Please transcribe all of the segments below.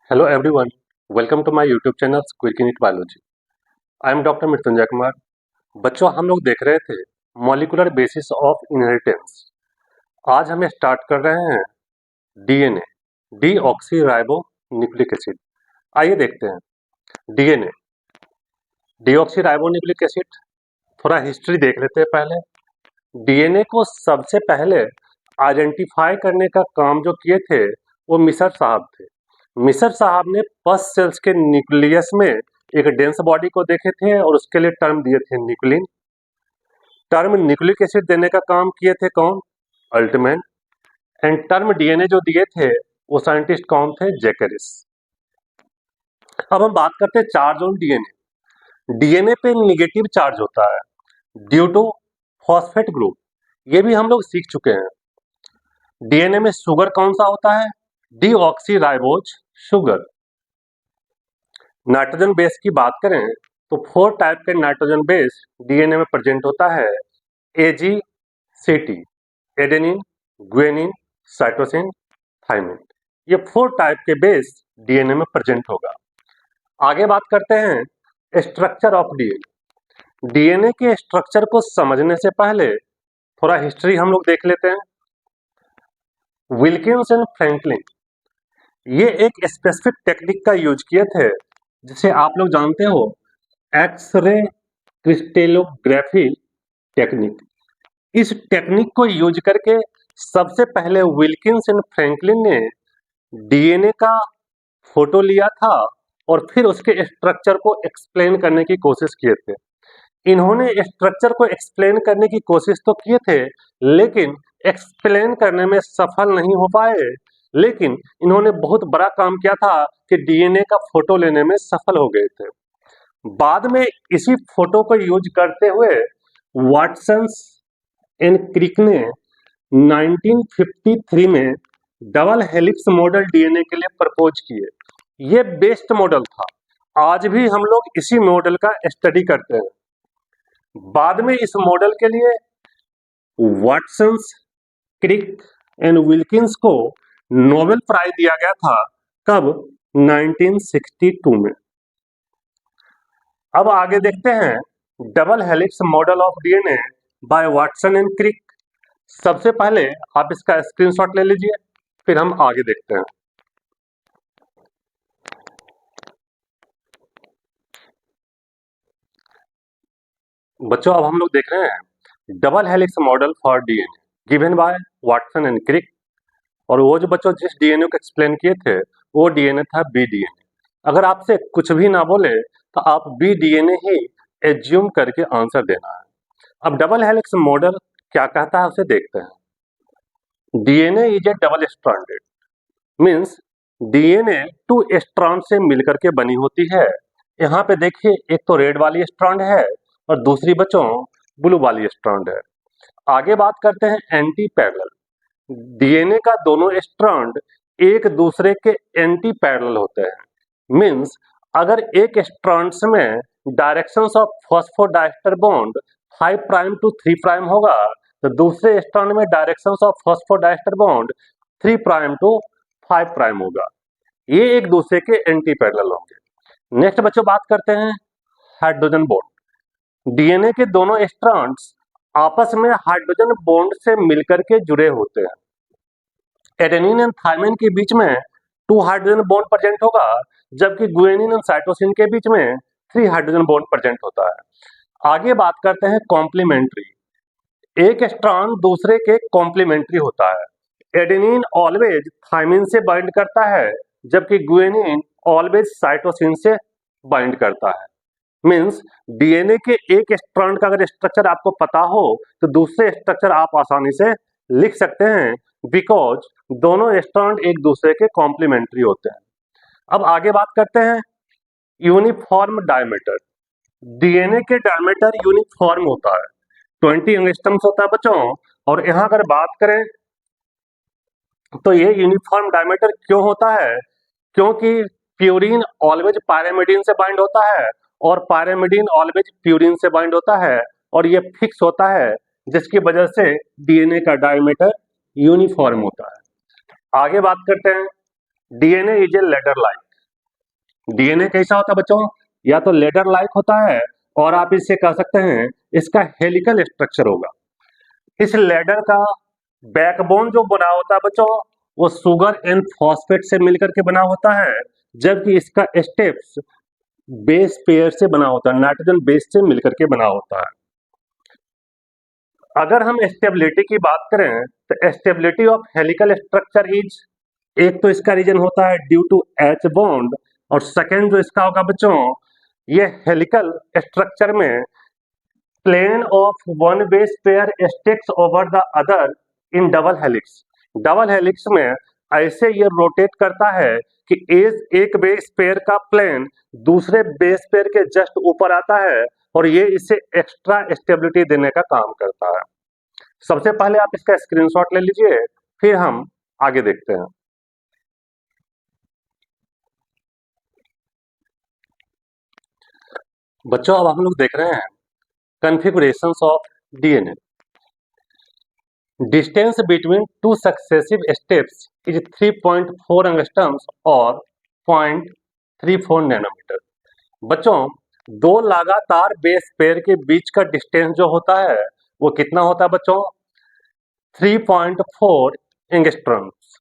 Hello everyone, welcome to my YouTube channel Quirky Neat Biology. I am Dr. Mrityunjay Kumar. बच्चों, हम लोग देख रहे थे मॉलिक्यूलर बेसिस ऑफ इनहेरिटेंस। आज हम स्टार्ट कर रहे हैं DNA, deoxy ribo nucleic acid. आइए देखते हैं DNA, deoxy ribo nucleic acid. थोड़ा हिस्ट्री देख लेते हैं पहले। डीएनए को सबसे पहले आइडेंटिफाई करने का काम जो किए थे वो मिसर साहब थे। मिसर साहब ने पस सेल्स के न्यूक्लियस में एक डेंस बॉडी को देखे थे और उसके लिए टर्म दिए थे न्यूक्लिन। टर्म न्यूक्लिक एसिड देने का काम किए थे कौन? अल्टमैन। एंड टर्म डीएनए जो दिए थे वो साइंटिस्ट कौन थे? जैकरिस। अब हम बात करते हैं चार्ज ऑन डीएनए। डीएनए पे निगेटिव चार्ज होता है ड्यू टू फॉस्फेट ग्रुप, ये भी हम लोग सीख चुके हैं। डीएनए में शुगर कौन सा होता है? Deoxy ribose sugar. Nitrogen base की बात करें तो 4 टाइप के नाइट्रोजन बेस डीएनए में प्रेजेंट होता है। AGCT, adenine, guanine, cytosine, thymine. ये 4 टाइप के बेस डीएनए में प्रेजेंट होगा। आगे बात करते हैं स्ट्रक्चर ऑफ डीएनए। डीएनए के स्ट्रक्चर को समझने से पहले थोड़ा हिस्ट्री हम लोग देख लेते हैं। विल्किंस एंड फ्रैंकलिन ये एक स्पेसिफिक टेक्निक का यूज किए थे जिसे आप लोग जानते हो एक्सरे क्रिस्टेलोग्राफी टेक्निक। इस टेक्निक को यूज करके सबसे पहले विल्किंस एंड फ्रैंकलिन ने डीएनए का फोटो लिया था और फिर उसके स्ट्रक्चर को एक्सप्लेन करने की कोशिश किए थे। इन्होंने स्ट्रक्चर को एक्सप्लेन करने की कोशिश तो किए थे लेकिन एक्सप्लेन करने में सफल नहीं हो पाए। लेकिन इन्होंने बहुत बड़ा काम किया था कि डीएनए का फोटो लेने में सफल हो गए थे। बाद में इसी फोटो को यूज करते हुए वाटसन एंड क्रिक ने 1953 में डबल हेलिक्स मॉडल डीएनए के लिए प्रपोज किए। ये बेस्ट मॉडल था। आज भी हम लोग इसी मॉडल का स्टडी करते हैं। बाद में इस मॉडल के लिए वाटसन, क्रिक एंड विल्किंस को नोबेल प्राइज दिया गया था। कब? 1962 में। अब आगे देखते हैं double helix model of DNA by Watson and Crick. सबसे पहले आप इसका स्क्रीनशॉट ले लीजिए, फिर हम आगे देखते हैं। बच्चों, अब हम लोग देख रहे हैं double helix model for DNA given by Watson and Crick. और वो जो बच्चों जिस डीएनए को एक्सप्लेन किए थे वो डीएनए था बी डीएनए। अगर आपसे कुछ भी ना बोले तो आप बी डीएनए ही एज्यूम करके आंसर देना है। अब डबल हेलिक्स मॉडल क्या कहता है उसे देखते हैं। DNA is A double stranded, means DNA 2 strand से मिलकर के बनी होती है। यहाँ पे देखिए एक तो रेड वाली स्ट्रैंड है और दूसरी बच्चों ब्लू वाली स्ट्रैंड है। आगे बात करते हैं एंटी पैरेलल। डीएनए का दोनों स्ट्रैंड एक दूसरे के एंटी पैरेलल होते हैं। मीन्स अगर एक स्ट्रैंड्स में directions of phosphodiester bond 5 prime to 3 prime होगा तो दूसरे स्ट्रैंड में directions of phosphodiester bond 3 prime to 5 prime होगा। ये एक दूसरे के एंटी पैरेलल होंगे। नेक्स्ट बच्चों बात करते हैं हाइड्रोजन बॉन्ड। डीएनए के दोनों स्ट्रैंड्स आपस में हाइड्रोजन बॉन्ड से मिलकर के जुड़े होते हैं। एडेनिन एंड थाइमिन के बीच में 2 हाइड्रोजन बॉन्ड प्रेजेंट होगा जबकि ग्वानिन एंड साइटोसिन के बीच में 3 हाइड्रोजन बॉन्ड प्रेजेंट होता है। आगे बात करते हैं कॉम्प्लीमेंट्री। एक स्ट्रैंड दूसरे के कॉम्प्लीमेंट्री होता है। एडेनिन ऑलवेज थाइमिन से बाइंड करता है जबकि ग्वानिन ऑलवेज साइटोसिन से बाइंड करता है। मीन्स डीएनए के एक स्ट्रैंड का अगर स्ट्रक्चर आपको पता हो तो दूसरे स्ट्रक्चर आप आसानी से लिख सकते हैं बिकॉज दोनों स्ट्रैंड एक दूसरे के कॉम्प्लीमेंट्री होते हैं। अब आगे बात करते हैं यूनिफॉर्म डायमीटर। डीएनए के डायमीटर यूनिफॉर्म होता है, 20 एंगस्ट्रम्स होता है बच्चों। और यहाँ अगर बात करें तो ये यूनिफॉर्म डायमीटर क्यों होता है? क्योंकि प्यूरिन ऑलवेज पायरिमिडीन से बाइंड होता है और पायरिमिडीन ऑलवेज प्यूरिन से बाइंड होता है और ये फिक्स होता है जिसकी वजह से डीएनए का डायमीटर यूनिफॉर्म होता है। आगे बात करते हैं DNA is a ladder like. DNA कैसा होता है बच्चों? या तो लेडर लाइक होता है, और आप इसे कह सकते हैं इसका हेलिकल स्ट्रक्चर होगा। इस लेडर का बैकबोन जो बना होता है बच्चों, वो सुगर एंड फॉस्फेट से मिलकर के बना होता है, जबकि इसका स्टेप्स बेस पेयर से बना होता है, नाइट्रोजन बेस से मिलकर के बना होता है। अगर हम स्टेबिलिटी की बात करें तो stability of helical structure is, एक तो इसका रीजन होता है ड्यू टू एच बॉन्ड, और सेकेंड जो इसका होगा बच्चों, ये हेलिकल स्ट्रक्चर में plane of one base pair sticks over the other in double helix. Double helix में ऐसे ये रोटेट करता है कि एक बेस पेयर का प्लेन दूसरे बेस पेयर के जस्ट ऊपर आता है, और ये इसे एक्स्ट्रा स्टेबिलिटी देने का काम करता है। सबसे पहले आप इसका स्क्रीनशॉट ले लीजिए, फिर हम आगे देखते हैं। बच्चों अब हम लोग देख रहे हैं configurations of DNA. Distance between two successive steps is 3.4 एंगस्ट्रम्स और 0.34 नैनोमीटर। बच्चों, दो लगातार बेस पेयर के बीच का डिस्टेंस जो होता है वो कितना होता है बच्चों? 3.4 एंगस्ट्रम्स।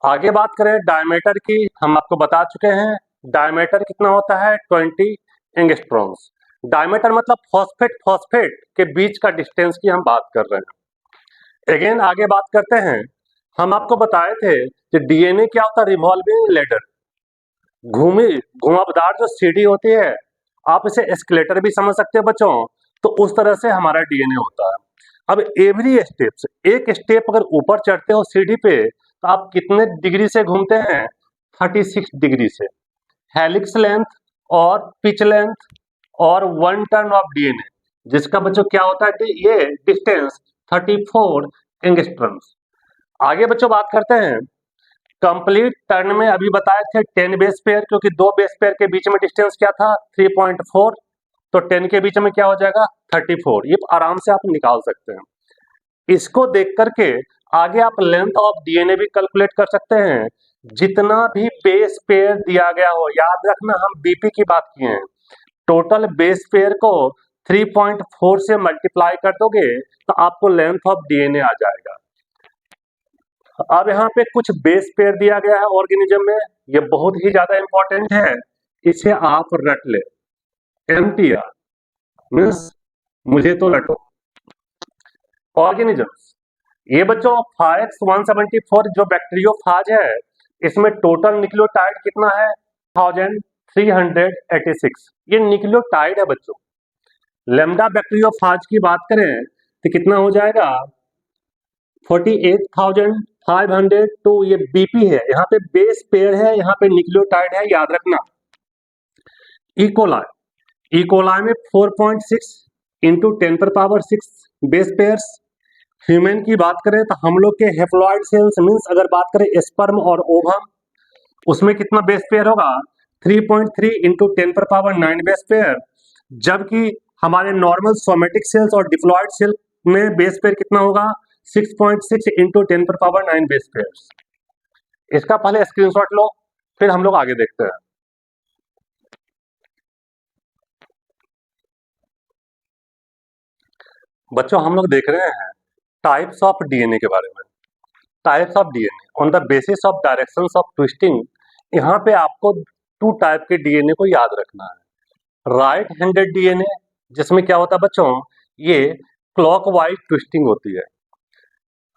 आगे बात करें डायमीटर की, हम आपको बता चुके हैं डायमीटर कितना होता है, 20 एंगस्ट्रॉम्स। डायमीटर मतलब फॉस्फेट फॉस्फेट के बीच का डिस्टेंस की हम बात कर रहे हैं। अगेन आगे बात करते हैं, हम आपको बताए थे कि डीएनए क्या होता है, रिवॉल्विंग लेडर, घुमावदार जो सीढ़ी होती है, आप इसे एस्केलेटर भी समझ सकते हो बच्चों, तो उस तरह से हमारा डीएनए होता है। अब एवरी स्टेप्स, एक स्टेप अगर ऊपर चढ़ते हो सीढ़ी पे तो आप कितने डिग्री से घूमते हैं? 36 डिग्री से। हेलिक्स लेंथ और पिच लेंथ और वन टर्न ऑफ डीएनए, जिसका बच्चों क्या होता है, ये डिस्टेंस 34 एंगस्ट्रम्स। आगे बच्चों बात करते हैं कंप्लीट टर्न में, अभी बताए थे 10 बेस पेयर, क्योंकि दो बेस पेयर के बीच में डिस्टेंस क्या था, 3.4, तो 10 के बीच में क्या हो जाएगा, 34। ये आराम से आप निकाल सकते हैं। इसको देख करके आगे आप लेंथ ऑफ डीएनए भी कैलकुलेट कर सकते हैं। जितना भी बेस पेयर दिया गया हो, याद रखना हम बीपी की बात किए हैं, टोटल बेस पेयर को 3.4 से मल्टीप्लाई कर दोगे तो आपको लेंथ ऑफ डीएनए आ जाएगा। अब यहाँ पे कुछ बेस पेयर दिया गया है ऑर्गेनिज्म में, ये बहुत ही ज्यादा इंपॉर्टेंट है, इसे आप रट ले। एमटीआर मीन्स मुझे तो रटो। ऑर्गेनिजम्स, ये बच्चों फाएक्स 174 जो बैक्टीरियोफाज है, इसमें टोटल न्यूक्लियोटाइड कितना है, 1386। ये न्यूक्लियोटाइड है बच्चों। लेम्डा बैक्टीरियोफाज की बात करें तो कितना हो जाएगा, 48,502। ये बीपी है, यहाँ पे बेस पेयर है, यहाँ पे न्यूक्लियोटाइड है, याद रखना। इकोलाई, इकोलाई में 4.6 इंटू 10⁻6 बेस पेयर्स। ह्यूमन की बात करें तो हम लोग के हेप्लॉइड सेल्स मीन्स अगर बात करें स्पर्म और ओवम, उसमें कितना बेस पेयर होगा, 3.3 इंटू 10⁻9 बेस पेयर। जबकि हमारे नॉर्मल सोमेटिक सेल्स और डिप्लॉइड सेल में बेस पेयर कितना होगा, 6.6 इंटू 10⁻9 बेस पेयर्स। इसका पहले स्क्रीनशॉट लो, फिर हम लोग आगे देखते हैं। बच्चों हम लोग देख रहे हैं टाइप्स ऑफ डीएनए के बारे में। Types of DNA on the basis of directions of twisting. यहाँ पे आपको 2 टाइप के डीएनए को याद रखना है। राइट हैंडेड डीएनए, जिसमें क्या होता है बच्चों, ये क्लॉकवाइज ट्विस्टिंग होती है।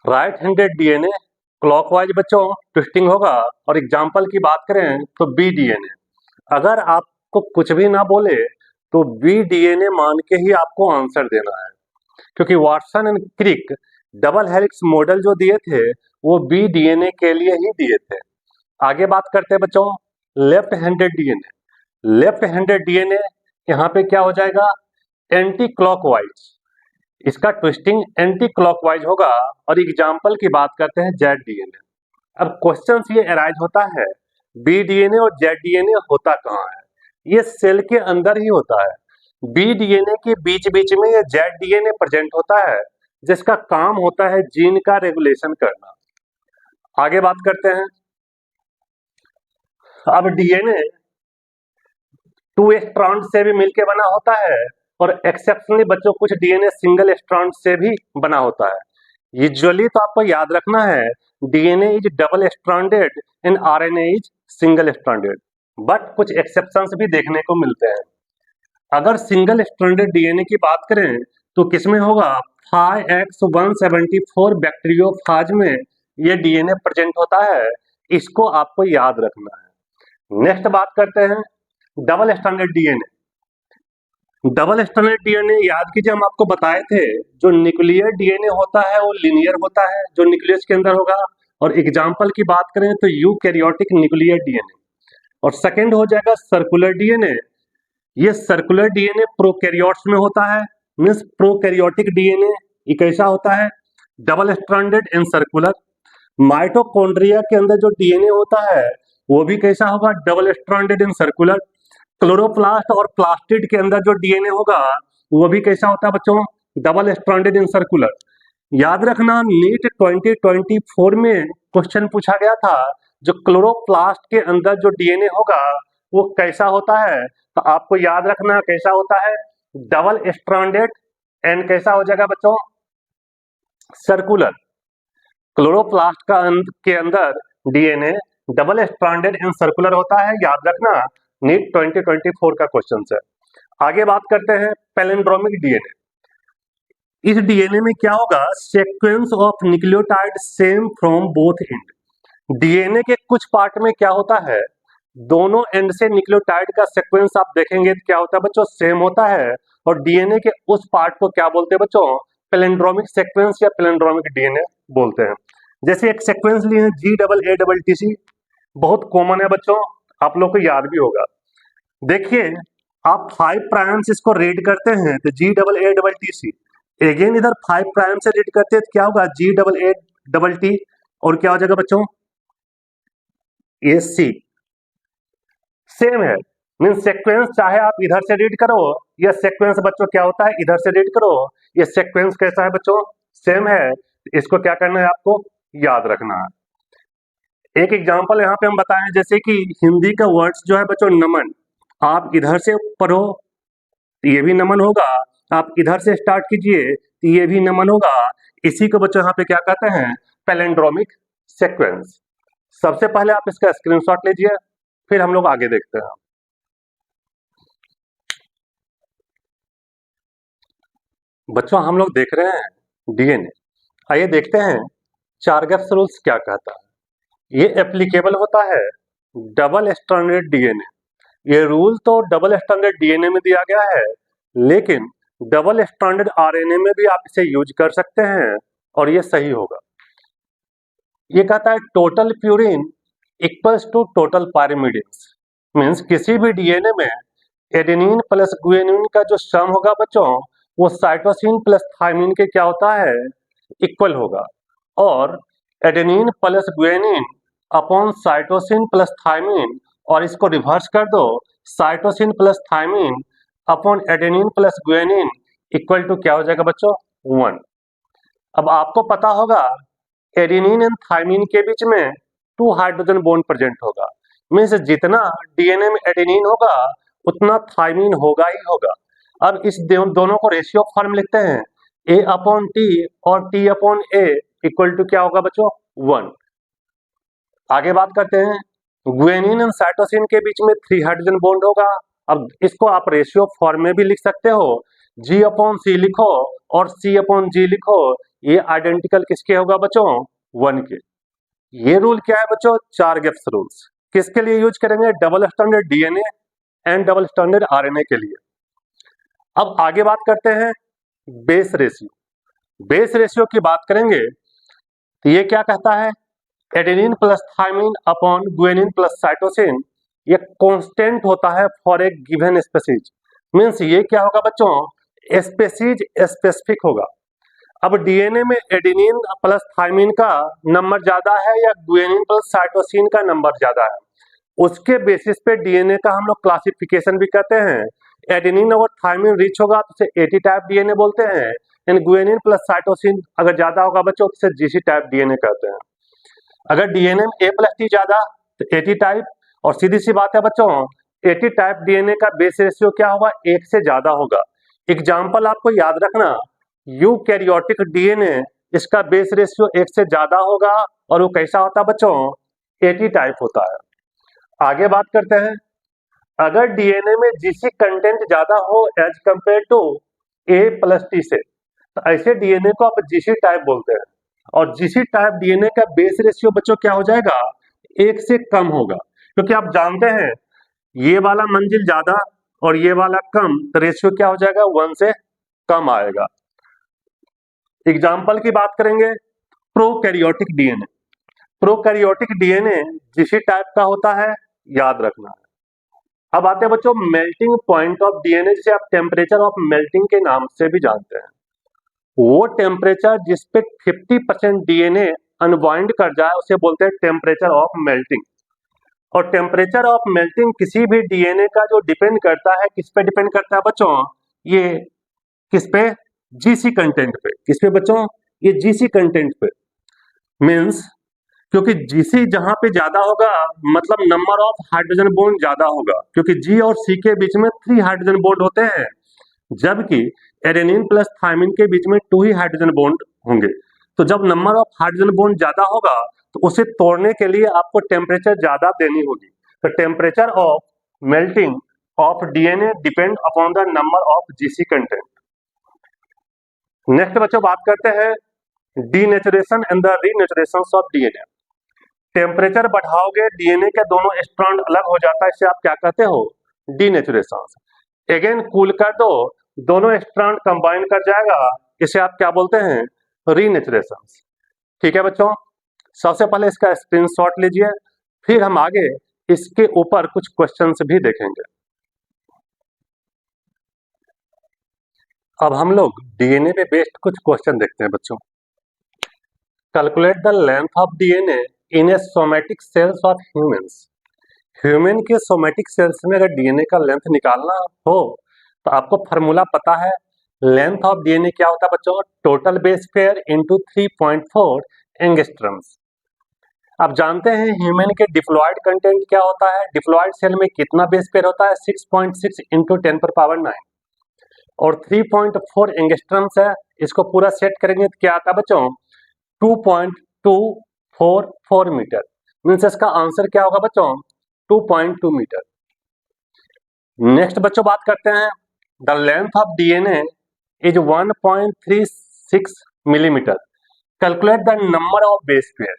राइट हैंडेड डीएनए क्लॉकवाइज बच्चों ट्विस्टिंग होगा। और एग्जाम्पल की बात करें तो बी डीएनए, अगर आपको कुछ भी ना बोले तो बी डीएनए मान के ही आपको आंसर देना है, क्योंकि Watson and Crick double helix model जो दिए थे वो बी डीएनए के लिए ही दिए थे। आगे बात करते हैं बच्चों left handed DNA. Left handed DNA यहाँ पे क्या हो जाएगा, एंटी क्लॉकवाइज, इसका ट्विस्टिंग एंटी क्लॉकवाइज होगा। और एग्जाम्पल की बात करते हैं जेड डीएनए। अब क्वेश्चन ये अराइज होता है, बी डीएनए और जेड डीएनए होता कहाँ है? ये सेल के अंदर ही होता है। बी डीएनए के बीच बीच में ये जेड डीएनए प्रेजेंट होता है, जिसका काम होता है जीन का रेगुलेशन करना। आगे बात करते हैं, अब डीएनए 2 स्ट्रैंड से भी मिलके बना होता है, और एक्सेप्शनली बच्चों कुछ डीएनए सिंगल स्ट्रैंड से भी बना होता है। यूजुअली तो आपको याद रखना है DNA is double stranded and RNA is single stranded, but कुछ एक्सेप्शंस भी देखने को मिलते हैं। अगर सिंगल स्ट्रैंडेड डीएनए की बात करें तो किसमें होगा, 5x174 बैक्टीरियोफाज में ये डीएनए प्रेजेंट होता है, इसको आपको याद रखना है। नेक्स्ट बात करते हैं double stranded DNA. Double stranded DNA याद कीजिए, हम आपको बताए थे जो न्यूक्लियर डीएनए होता है वो लीनियर होता है, जो न्यूक्लियस के अंदर होगा, और एग्जांपल की बात करें तो यूकैरियोटिक न्यूक्लियर डीएनए। और सेकंड हो जाएगा सर्कुलर डीएनए। ये सर्कुलर डीएनए प्रोकैरियोट्स में होता है, मींस प्रोकैरियोटिक डीएनए ये कैसा होता है, double stranded and circular. Mitochondria के अंदर जो डीएनए होता है वो भी कैसा होगा, double stranded and circular. Chloroplast और प्लास्टिड के अंदर जो डीएनए होगा वो भी कैसा होता है बच्चों, डबल स्ट्रैंडेड एंड सर्कुलर। याद रखना नीट 2024 में क्वेश्चन पूछा गया था, जो क्लोरोप्लास्ट के अंदर जो डीएनए होगा वो कैसा होता है, तो आपको याद रखना कैसा होता है, डबल स्ट्रैंडेड एंड कैसा हो जाएगा बच्चों, सर्कुलर। क्लोरोप्लास्ट के अंदर DNA double stranded and circular होता है, याद रखना नीट 2024 का क्वेश्चन है। आगे बात करते हैं पैलिंड्रोमिक डीएनए। इस डीएनए में क्या होगा, sequence of nucleotide same from both and. DNA के कुछ पार्ट में क्या होता है, दोनों एंड से न्यूक्लियोटाइड का सीक्वेंस आप देखेंगे तो क्या होता है बच्चों, सेम होता है। और डीएनए के उस पार्ट को क्या बोलते हैं बच्चों, पैलिंड्रोमिक सीक्वेंस या पैलिंड्रोमिक डीएनए बोलते हैं। जैसे एक सीक्वेंस लिए हैं GAATC, बहुत कॉमन है बच्चों, आप लोग को याद भी होगा। देखिए आप 5 प्राइम से इसको रीड करते हैं तो GAATC, अगेन इधर 5 प्राइम से रीड करते हैं तो क्या होगा, GAAT, और क्या हो जाएगा बच्चों, ये C। सेम है, मीन सीक्वेंस चाहे आप इधर से रीड करो या सीक्वेंस बच्चों क्या होता है इधर से रीड करो, ये सीक्वेंस कैसा है बच्चों, सेम है। इसको क्या करना है, आपको याद रखना है। एक एग्जांपल यहाँ पे हम बताएं, जैसे कि हिंदी का वर्ड्स जो है बच्चों नमन, आप इधर से पढ़ो तो ये भी नमन होगा, आप इधर से स्टार्ट कीजिए तो ये भी नमन होगा। इसी को बच्चों यहाँ पे क्या कहते हैं, पैलिंड्रोमिक सीक्वेंस। सबसे पहले आप इसका स्क्रीनशॉट लीजिए, फिर हम लोग आगे देखते हैं। बच्चों हम लोग देख रहे हैं डीएनए, आइए देखते हैं चारगेप्स रूल्स क्या कहता है। ये एप्लीकेबल होता है डबल स्ट्रैंडेड डीएनए। ये रूल तो डबल स्ट्रैंडेड डीएनए में दिया गया है, लेकिन डबल स्ट्रैंडेड आरएनए में भी आप इसे यूज कर सकते हैं और ये सही होगा। ये कहता है total purine equals to total pyrimidines, means किसी भी डीएनए में एडेनिन प्लस गुआनिन का जो सम होगा बच्चों वो साइटोसिन प्लस थायमिन के क्या होता है, इक्वल होगा। और adenine plus guanine upon cytosine plus thymine, और इसको रिवर्स कर दो, cytosine plus thymine upon adenine plus guanine equal to क्या हो जाएगा बच्चों, 1। अब आपको पता होगा एडेनिन एंड थायमिन के बीच में 2 हाइड्रोजन बॉन्ड प्रेजेंट होगा, मीन्स जितना डीएनए में एडेनिन होगा उतना थायमिन होगा ही होगा। अब इस दोनों को रेशियो फॉर्म लिखते हैं, A/T और T/A इक्वल टू क्या होगा बच्चों, 1। आगे बात करते हैं, गुआनिन एंड साइटोसिन के बीच में 3 हाइड्रोजन बॉन्ड होगा। अब इसको आप रेशियो फॉर्म में भी लिख सकते हो, G/C लिखो और C/G लिखो, ये आइडेंटिकल किसके होगा बच्चों, 1 के। ये रूल क्या है बच्चों, चारगेप्स रूल्स। किसके लिए यूज करेंगे, double stranded DNA and double stranded RNA के लिए। अब आगे बात करते हैं बेस रेशियो। बेस रेशियो की बात करेंगे तो ये क्या कहता है, adenine plus thymine upon guanine plus cytosine ये कांस्टेंट होता है for a given species, means ये क्या होगा बच्चों, स्पीसीज स्पेसिफिक होगा। अब डीएनए में एडेनिन प्लस थायमिन का नंबर ज्यादा है या गुआनिन प्लस साइटोसिन का नंबर ज्यादा है, उसके बेसिस पे डीएनए का हम लोग क्लासिफिकेशन भी करते हैं। एडेनिन और थायमिन रिच होगा तो उसे एटी टाइप डीएनए बोलते हैं, एंड गुआनिन प्लस साइटोसिन अगर ज्यादा होगा बच्चों तो उसे जीसी टाइप डीएनए कहते हैं। अगर डीएनए में A+T ज्यादा तो एटी टाइप, और सीधी सी बात है बच्चों 80 टाइप डीएनए का बेस रेशियो क्या होगा, 1 से ज्यादा होगा। एग्जाम्पल आपको याद रखना, यूकैरियोटिक डीएनए, इसका बेस रेशियो 1 से ज्यादा होगा और वो कैसा होता है बच्चों, 80 टाइप होता है। आगे बात करते हैं, अगर डीएनए में जीसी कंटेंट ज्यादा हो as compare to A plus T से, तो ऐसे डीएनए को आप जीसी टाइप बोलते हैं। और जीसी टाइप डीएनए का बेस रेशियो बच्चों क्या हो जाएगा, 1 से कम होगा, क्योंकि आप जानते हैं ये वाला मंजिल ज्यादा और ये वाला कम, तो रेशियो क्या हो जाएगा, 1 से कम आएगा। एग्जाम्पल की बात करेंगे, prokaryotic DNA. Prokaryotic DNA GC type का होता है, याद रखना है। अब आते हैं बच्चों मेल्टिंग पॉइंट ऑफ डीएनए, जिसे आप टेम्परेचर ऑफ मेल्टिंग के नाम से भी जानते हैं। वो टेम्परेचर जिस पे 50% डीएनए अनबाइंड कर जाए उसे बोलते हैं टेम्परेचर ऑफ मेल्टिंग। और टेम्परेचर ऑफ मेल्टिंग किसी भी डीएनए का जो डिपेंड करता है, किस पे डिपेंड करता है बच्चों, ये किस पे, जीसी कंटेंट पे। किस पे बच्चों, ये जीसी कंटेंट पे। मींस क्योंकि जीसी जहां पे ज्यादा होगा मतलब नंबर ऑफ हाइड्रोजन बॉन्ड ज्यादा होगा, क्योंकि जी और सी के बीच में 3 हाइड्रोजन बॉन्ड होते हैं, जबकि एडेनिन प्लस थायमिन के बीच में 2 ही हाइड्रोजन बॉन्ड होंगे। तो जब नंबर ऑफ हाइड्रोजन बॉन्ड ज्यादा होगा तो उसे तोड़ने के लिए आपको टेम्परेचर ज्यादा देनी होगी। तो temperature of melting of DNA depend upon the number of GC content. Next बच्चों बात करते हैं denaturation and the renaturation of DNA. Temperature बढ़ाओगे डीएनए के दोनों स्ट्रैंड अलग हो जाता है, इसे आप क्या कहते हो, डीनेचुरेशन। अगेन कूल कर दो, दोनों स्ट्रैंड कंबाइन कर जाएगा, इसे आप क्या बोलते हैं, रीनेचुरेशन। ठीक है बच्चों, सबसे पहले इसका स्क्रीनशॉट लीजिए, फिर हम आगे इसके ऊपर कुछ क्वेश्चंस भी देखेंगे। अब हम लोग डीएनए पे बेस्ड कुछ क्वेश्चन देखते हैं बच्चों। Calculate the length of DNA in A somatic cells of humans. Human के सोमैटिक सेल्स में अगर डीएनए का लेंथ निकालना हो तो आपको फार्मूला पता है। लेंथ ऑफ डीएनए क्या होता है बच्चों, टोटल बेस पेयर इनटू 3.4 एंगस्ट्रम्स। आप जानते हैं ह्यूमन के डिप्लॉयड कंटेंट क्या होता है, डिप्लॉयड सेल में कितना बेस पेयर होता है, 6.6 इंटू 10⁻⁹ और 3.4 एंगस्ट्रम्स है। इसको पूरा सेट करेंगे तो क्या आता है बच्चों, 2.244 मीटर। मीन्स इसका आंसर क्या होगा बच्चों, 2.2 मीटर। नेक्स्ट बच्चों बात करते हैं, the length of DNA is 1.36 millimetre. Calculate the number of base pair.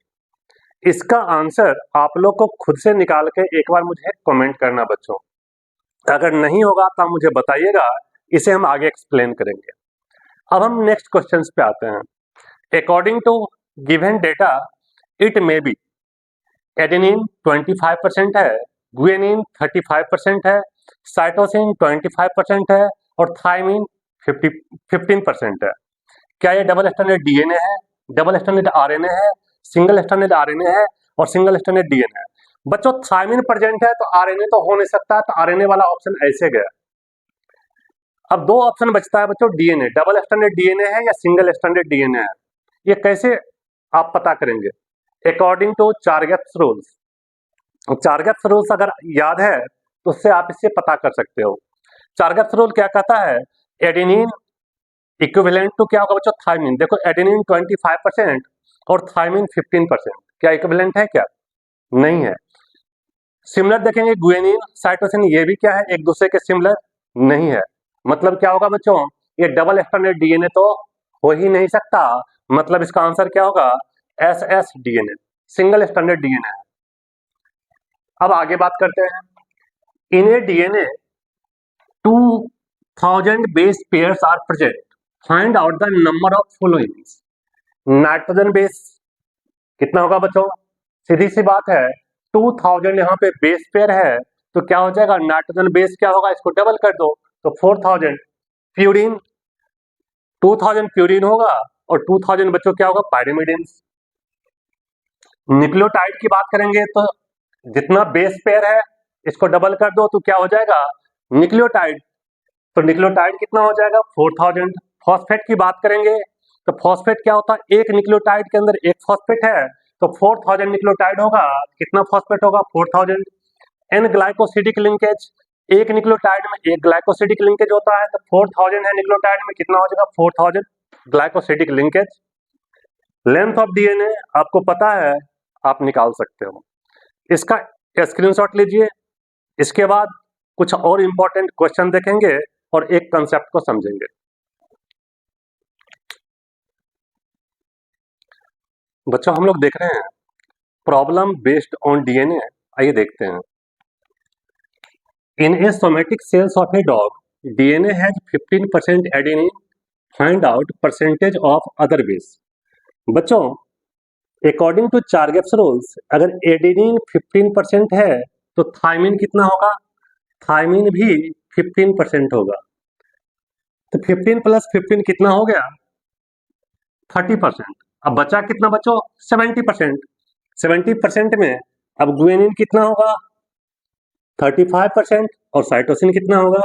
इसका आंसर आप लोग को खुद से निकाल के एक बार मुझे कमेंट करना बच्चों, अगर नहीं होगा तो आप मुझे बताइएगा, इसे हम आगे एक्सप्लेन करेंगे। अब हम नेक्स्ट क्वेश्चन पे आते हैं। According to given data it may be adenine 25% है, गुएनिन 35% है, साइटोसिन 25% है और थायमिन 15% है। क्या ये डबल स्ट्रैंडेड डीएनए है, डबल स्ट्रैंडेड आरएनए है, सिंगल स्ट्रैंडेड आरएनए है और सिंगल स्ट्रैंडेड डीएनए है? बच्चों थायमिन प्रेजेंट है तो आरएनए तो हो नहीं सकता, तो आरएनए वाला ऑप्शन ऐसे गया। अब दो ऑप्शन बचता है बच्चों, डीएनए डबल स्ट्रैंडेड डीएनए है या सिंगल स्ट्रैंडेड डीएनए है। ये कैसे आप पता करेंगे, according to Chargaff's rules. चारगेप्स rules अगर याद है तो उससे आप इससे पता कर सकते हो। चारगेप्स रूल क्या कहता है, एडेनिन इक्विवेलेंट टू क्या होगा बच्चों, थायमिन। देखो एडेनिन 25% और थायमिन 15%, क्या इक्विवेलेंट है, क्या नहीं है। सिमिलर देखेंगे गुएनिन साइटोसिन, ये भी क्या है, एक दूसरे के सिमिलर नहीं है। मतलब क्या होगा बच्चों, ये डबल स्ट्रैंडेड डीएनए तो हो ही नहीं सकता, मतलब इसका आंसर क्या होगा, SS DNA, single stranded DNA है। अब आगे बात करते हैं, in a DNA 2000 base pairs are present, find out the number of followings. Nitrogen base कितना होगा बच्चों, सीधी सी बात है, 2000 यहाँ पे बेस पेयर है तो क्या हो जाएगा, नाइट्रोजन बेस क्या होगा, इसको डबल कर दो तो 4000। प्यूरिन 2000 प्यूरिन होगा और 2000 बच्चों क्या होगा, पायरिमिडिन्स। न्यूक्लियोटाइड की बात करेंगे तो जितना बेस पेयर है इसको डबल कर दो तो क्या हो जाएगा, न्यूक्लियोटाइड। तो न्यूक्लियोटाइड कितना हो जाएगा, 4000। फॉस्फेट की बात करेंगे तो फॉस्फेट क्या होता है, एक न्यूक्लियोटाइड के अंदर एक फॉस्फेट है तो 4000 न्यूक्लियोटाइड होगा, कितना फॉस्फेट होगा, 4000। n ग्लाइकोसिडिक लिंकेज, एक न्यूक्लियोटाइड में एक ग्लाइकोसिडिक लिंकेज होता है, तो 4000 है न्यूक्लियोटाइड में, कितना हो जाएगा 4000 glycosidic linkage. Length of DNA आपको पता है, आप निकाल सकते हो, इसका स्क्रीनशॉट लीजिए। इसके बाद कुछ और इंपॉर्टेंट क्वेश्चन देखेंगे और एक कंसेप्ट को समझेंगे। बच्चों हम लोग देख रहे हैं प्रॉब्लम बेस्ड ऑन डीएनए, आइए देखते हैं। In a somatic cells of a dog, DNA has 15% adenine, find out percentage of other base. बच्चों अकॉर्डिंग टू चारगेप्स रूल्स, अगर एडेनिन 15% है तो थायमिन कितना होगा, थायमिन भी 15% होगा। तो 15 प्लस 15 कितना हो गया 30%। अब बचा कितना बच्चों 70%। 70% में अब ग्वानिन कितना होगा 35% और साइटोसिन कितना होगा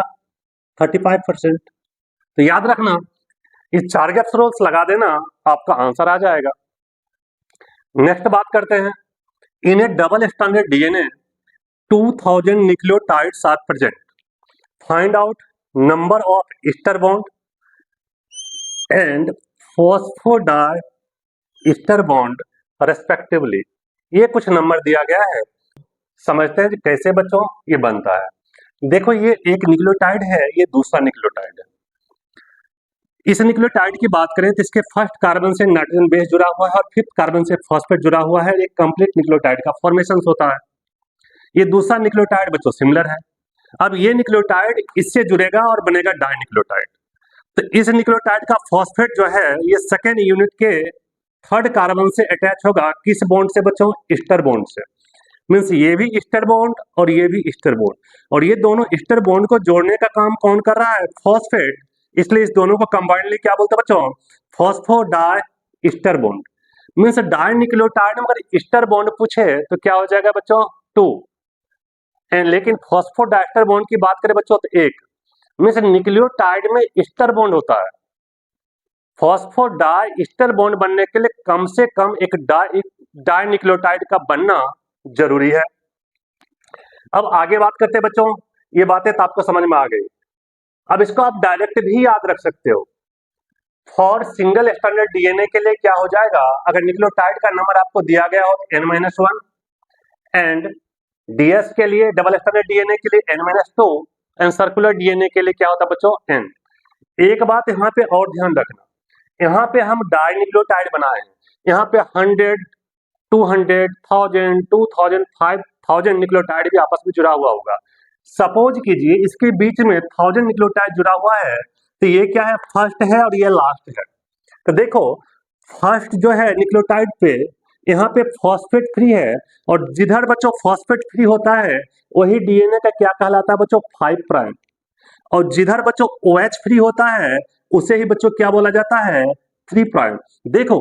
35%। तो याद रखना, ये चारगेप्स रूल्स लगा देना, आपका आंसर आ जाएगा। नेक्स्ट बात करते हैं, in a double standard DNA 2000 nucleotides are present, find out number of ester bond and phosphodiester bond respectively. ये कुछ नंबर दिया गया है, समझते हैं कैसे बच्चों ये बनता है। देखो ये एक न्यूक्लियोटाइड है, ये दूसरा न्यूक्लियोटाइड है। इस न्यूक्लियोटाइड की बात करें तो इसके फर्स्ट कार्बन से नाइट्रोजन बेस जुड़ा हुआ है और फिफ्थ कार्बन से फॉस्फेट जुड़ा हुआ है, एक कंप्लीट न्यूक्लियोटाइड का फॉर्मेशन होता है। ये दूसरा न्यूक्लियोटाइड बच्चों सिमिलर है। अब ये न्यूक्लियोटाइड इससे जुड़ेगा और बनेगा डाई न्यूक्लियोटाइड। तो इस न्यूक्लियोटाइड का फॉस्फेट जो है ये सेकेंड यूनिट के थर्ड कार्बन से अटैच होगा, किस बॉन्ड से बच्चों ईस्टर बॉन्ड से। मीन्स ये भी ईस्टर बॉन्ड और ये भी ईस्टर बॉन्ड, और ये दोनों ईस्टर बॉन्ड को जोड़ने का काम कौन कर रहा है फॉस्फेट, इसलिए इस दोनों को कंबाइंडली क्या बोलते हैं बच्चों phosphodiester bond. Means dinucleotide में अगर ईस्टर बॉन्ड पूछे तो क्या हो जाएगा बच्चों 2, लेकिन फॉस्फोडाइस्टर बॉन्ड की बात करें बच्चों तो 1। मीन्स न्यूक्लियोटाइड में ईस्टर बॉन्ड होता है, फॉस्फोडाई ईस्टर बॉन्ड बनने के लिए कम से कम एक डाई न्यूक्लियोटाइड का बनना जरूरी है। अब आगे बात करते हैं बच्चों, ये बातें तो आपको समझ में आ गई। अब इसको आप डायरेक्ट भी याद रख सकते हो। फॉर सिंगल स्टैंडर्ड डीएनए के लिए क्या हो जाएगा, अगर न्यूक्लियोटाइड का नंबर आपको दिया गया हो n-1 एंड डीएस के लिए डबल स्टैंडर्ड डीएनए के लिए n-2 एंड सर्कुलर डीएनए के लिए क्या होता है बच्चों n। एक बात यहाँ पे और ध्यान रखना, यहाँ पे हम डाई न्यूक्लियोटाइड बनाए हैं, यहाँ पे 100, 200, 1000, 2000, 5000 न्यूक्लियोटाइड भी आपस में जुड़ा हुआ होगा। सपोज कीजिए इसके बीच में 1000 न्यूक्लियोटाइड जुड़ा हुआ है, तो ये क्या है फर्स्ट है और ये लास्ट है। तो देखो फर्स्ट जो है न्यूक्लियोटाइड पे यहाँ पे फॉस्फेट फ्री है, और जिधर बच्चों फॉस्फेट फ्री होता है वही डीएनए का क्या कहलाता है बच्चों 5 प्राइम, और जिधर बच्चों OH फ्री होता है उसे ही बच्चों क्या बोला जाता है 3 प्राइम। देखो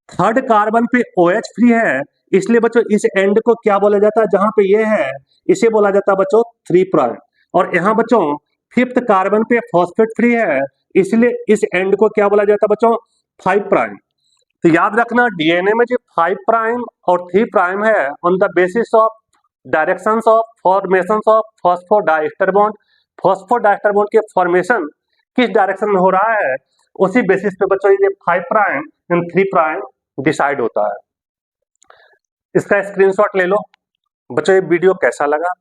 थर्ड कार्बन पे OH फ्री है, इसलिए बच्चों इस एंड को क्या बोला जाता है, जहां पे ये है इसे बोला जाता है बच्चों 3 प्राइम, और यहाँ बच्चों फिफ्थ कार्बन पे फॉस्फेट फ्री है, इसलिए इस एंड को क्या बोला जाता है बच्चों 5 प्राइम। तो याद रखना डीएनए में जो 5 प्राइम और 3 प्राइम है, on the basis of directions of formations of phosphodiester bond, phosphodiester bond के फॉर्मेशन किस डायरेक्शन में हो रहा है उसी बेसिस पे बच्चों ये 5 प्राइम एंड 3 प्राइम डिसाइड होता है। इसका स्क्रीनशॉट ले लो। बच्चों ये वीडियो कैसा लगा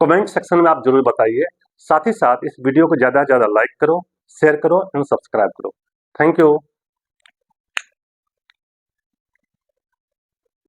कमेंट सेक्शन में आप जरूर बताइए। साथ ही साथ इस वीडियो को ज्यादा से ज्यादा लाइक करो, शेयर करो एंड सब्सक्राइब करो। Thank you.